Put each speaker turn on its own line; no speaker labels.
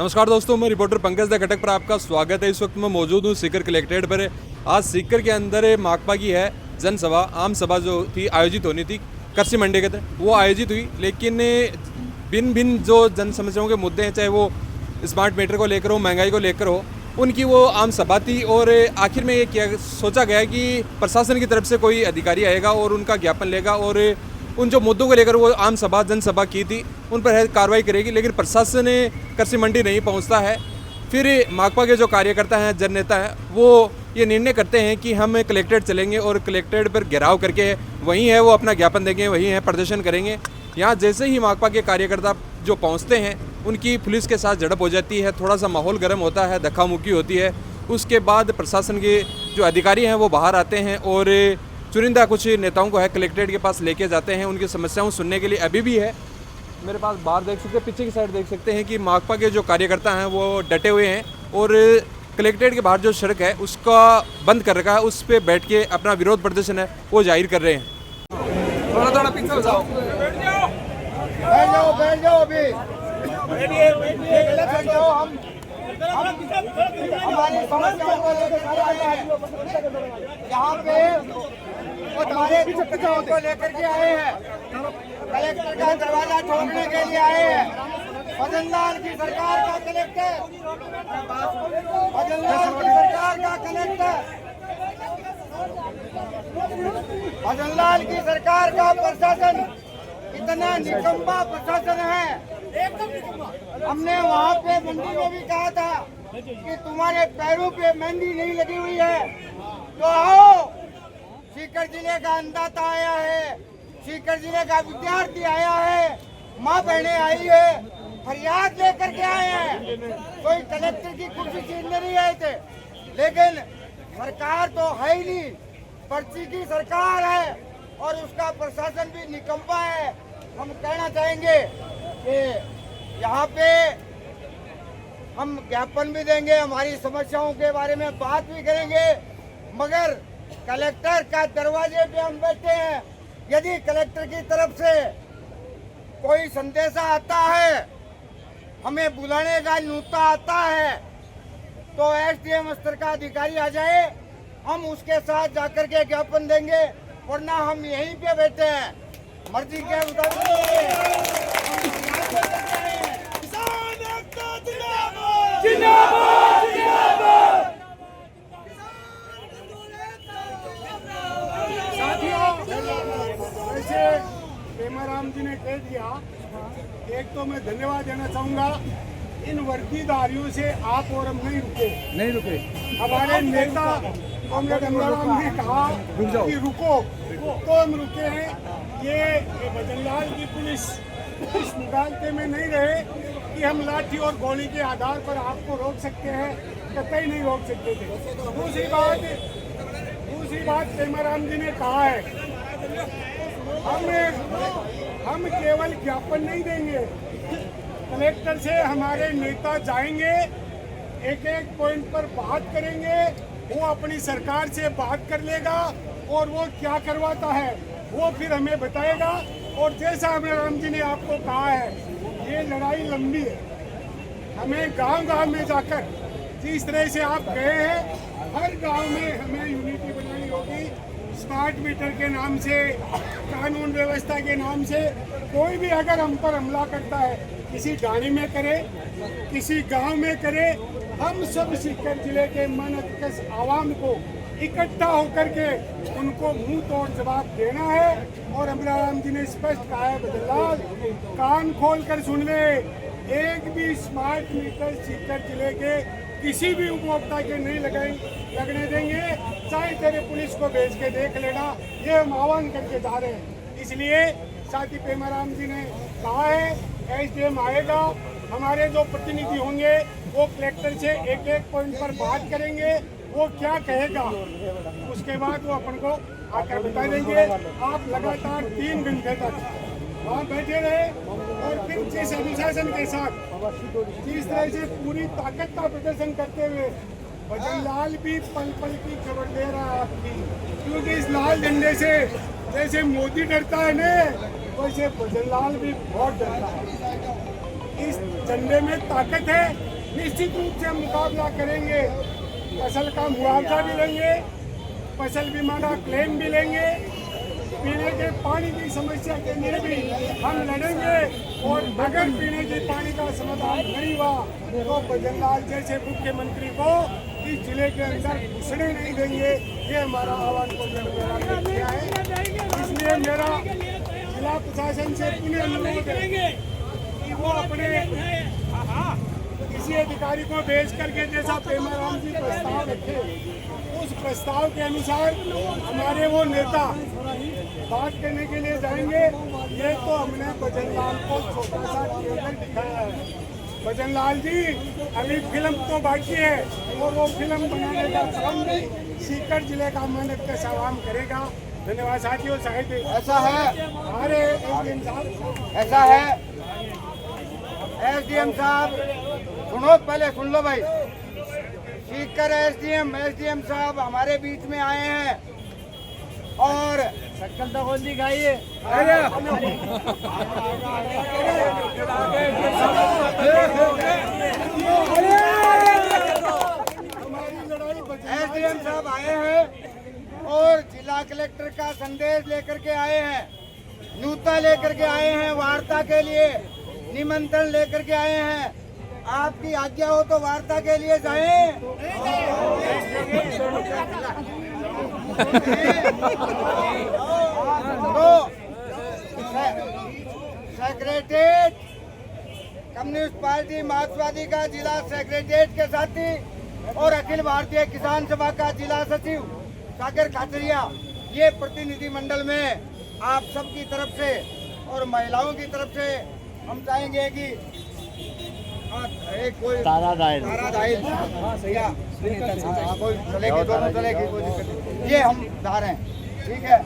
नमस्कार दोस्तों, मैं रिपोर्टर पंकज द घटक पर आपका स्वागत है। इस वक्त मैं मौजूद हूँ सीकर कलेक्ट्रेट पर। आज सीकर के अंदर माकपा की है जनसभा, आम सभा जो थी आयोजित होनी थी कृषि मंडी के तहत, वो आयोजित हुई। लेकिन भिन्न भिन्न जो जन समस्याओं के मुद्दे हैं, चाहे वो स्मार्ट मीटर को लेकर हो, महंगाई को लेकर हो, उनकी वो आम सभा थी। और आखिर में ये किया सोचा गया कि प्रशासन की तरफ से कोई अधिकारी आएगा और उनका ज्ञापन लेगा और उन जो मुद्दों को लेकर वो आम सभा जनसभा की थी उन पर कार्रवाई करेगी। लेकिन प्रशासन कृषि मंडी नहीं पहुंचता है। फिर माकपा के जो कार्यकर्ता हैं, जननेता हैं, वो ये निर्णय करते हैं कि हम कलेक्ट्रेट चलेंगे और कलेक्ट्रेट पर घेराव करके वहीं है वो अपना ज्ञापन देंगे, वहीं है प्रदर्शन करेंगे। यहाँ जैसे ही माकपा के कार्यकर्ता जो पहुँचते हैं उनकी पुलिस के साथ झड़प हो जाती है, थोड़ा सा माहौल गर्म होता है, धक्का मुक्की होती है। उसके बाद प्रशासन के जो अधिकारी हैं वो बाहर आते हैं और चुनिंदा कुछ नेताओं को है कलेक्ट्रेट के पास लेके जाते हैं उनकी समस्याओं सुनने के लिए। अभी भी है मेरे पास, बाहर देख सकते हैं, पीछे की साइड देख सकते हैं कि माकपा के जो कार्यकर्ता हैं वो डटे हुए हैं और कलेक्ट्रेट के बाहर जो सड़क है उसका बंद कर रखा है, उस पर बैठ के अपना विरोध प्रदर्शन है वो जाहिर कर रहे हैं। थोड़ा थोड़ा पीछे हो जाओ,
बैठ जाओ अभी बैठ जाओ। हम हमारी समस्याओं को लेकर आए हैं, यहाँ पे हमारे समस्याओं को लेकर के आए हैं, कलेक्टर का दरवाजा ठोकने के लिए आए हैं। भजनलाल की सरकार का कलेक्टर, भजनलाल की सरकार का कलेक्टर, भजनलाल की सरकार का प्रशासन इतना निकम्मा प्रशासन है। हमने वहाँ पे मंडी में भी कहा था कि तुम्हारे पैरों पे मेहंदी नहीं लगी हुई है तो आओ। सीकर जिले का अन्नदाता आया है, सीकर जिले का विद्यार्थी आया है, माँ बहने आई है, फरियाद लेकर के आए हैं। कोई कलेक्टर की कुर्सी छीनने नहीं आए थे। लेकिन सरकार तो है ही नहीं, पर्ची की सरकार है और उसका प्रशासन भी निकम्मा है। हम कहना चाहेंगे कि यहाँ पे हम ज्ञापन भी देंगे, हमारी समस्याओं के बारे में बात भी करेंगे, मगर कलेक्टर का दरवाजे पे हम बैठे हैं। यदि कलेक्टर की तरफ से कोई संदेशा आता है, हमें बुलाने का न्योता आता है, तो एसडीएम स्तर का अधिकारी आ जाए, हम उसके साथ जाकर के ज्ञापन देंगे। वरना हम यहीं पे बैठे हैं, मर्जी के मुताबिक।
वैसे पेमाराम जी ने कह दिया, एक तो मैं धन्यवाद देना चाहूँगा इन वर्दीधारियों से। आप और हम नहीं रुके। हमारे नेता कॉमरेड पेमाराम ने कहा कि रुको, तो हम रुके हैं। ये भजनलाल की पुलिस इस मुकाबले में नहीं रहे कि हम लाठी और गोली के आधार पर आपको रोक सकते हैं, कतई नहीं रोक सकते थे। दूसरी बात पेमाराम जी ने कहा है, हम केवल ज्ञापन नहीं देंगे, कलेक्टर से हमारे नेता जाएंगे, एक एक पॉइंट पर बात करेंगे, वो अपनी सरकार से बात कर लेगा और वो क्या करवाता है वो फिर हमें बताएगा। और जैसा पेमाराम जी ने आपको कहा है, ये लड़ाई लंबी है। हमें गांव-गांव में जाकर, जिस तरह से आप गए हैं, हर गांव में हमें यूनिटी बनानी होगी। स्मार्ट मीटर के नाम से, कानून व्यवस्था के नाम से कोई भी अगर हम पर हमला करता है, किसी गाड़ी में करे, किसी गांव में करे, हम सब सीकर जिले के मनहूस आवाम को इकट्ठा होकर के उनको मुंह तोड़ जवाब देना है। और पेमाराम जी ने स्पष्ट कहा है, बदलाव कान खोल कर सुन ले, एक भी स्मार्ट मीटर सीकर जिले के किसी भी उपभोक्ता के नहीं लगने देंगे, चाहे तेरे पुलिस को भेज के देख लेना। ये हम आह्वान करके जा रहे हैं। इसलिए साथी पेमाराम जी ने कहा है, एसडीएम आएगा, हमारे जो प्रतिनिधि होंगे वो कलेक्टर से एक एक पॉइंट पर बात करेंगे, वो क्या कहेगा उसके बाद वो अपन को आकर बता देंगे। आप लगातार 3 घंटे तक वहाँ बैठे रहे और फिर जिस अनुशासन के साथ, जिस तरह से पूरी ताकत का प्रदर्शन करते हुए भजनलाल भी पल पल की खबर दे रहा है आपकी, क्योंकि इस लाल झंडे से जैसे मोदी डरता है ना, वैसे भजनलाल भी बहुत डरता है। इस झंडे में ताकत है, निश्चित रूप से हम मुकाबला करेंगे। फसल का मुआवजा भी लेंगे, फसल बीमा का क्लेम भी लेंगे, पीने के पानी की समस्या के लिए भी हम लड़ेंगे। और अगर पीने के पानी का समाधान नहीं हुआ तो भजनलाल जैसे मुख्यमंत्री को इस जिले के अंदर घुसने नहीं देंगे। ये हमारा आह्वान को किया है। इसलिए मेरा जिला प्रशासन से पुनः अनुरोध है कि वो अपने किसी अधिकारी को भेज करके जैसा पेमाराम जी प्रस्ताव रखे, उस प्रस्ताव के अनुसार हमारे वो नेता बात करने के लिए जाएंगे। ये तो हमने भजनलाल को छोटा सा ट्रेलर दिखाया है। भजनलाल जी अभी फिल्म तो बाकी है और वो फिल्म बनाने का काम भी सीकर जिले का मेहनत का सवाम करेगा। धन्यवाद साथियों। साहित्य
ऐसा है,
अरे एसडीएम साहब,
ऐसा है एसडीएम साहब, सुनो पहले सुन लो भाई। सीकर एसडीएम साहब हमारे बीच में आए हैं और शक्ल तो कौन दिखाइए। एसडीएम साहब आए हैं और जिला कलेक्टर का संदेश लेकर के आए हैं, न्यूता लेकर के आए हैं, वार्ता के लिए निमंत्रण लेकर के आए हैं। आपकी आज्ञा हो तो वार्ता के लिए जाएं। तो सेक्रेटरीट कम्युनिस्ट पार्टी मार्क्सवादी का जिला सेक्रेटरीट के साथी और अखिल भारतीय किसान सभा का जिला सचिव सागर खाचरिया, ये प्रतिनिधि मंडल में आप सबकी तरफ से और महिलाओं की तरफ से हम चाहेंगे कि एक कोई तारा दाइल कोई चलेगी, दोनों चलेगी, कोई दिक्कत नहीं। ये हम जा रहे हैं, ठीक है।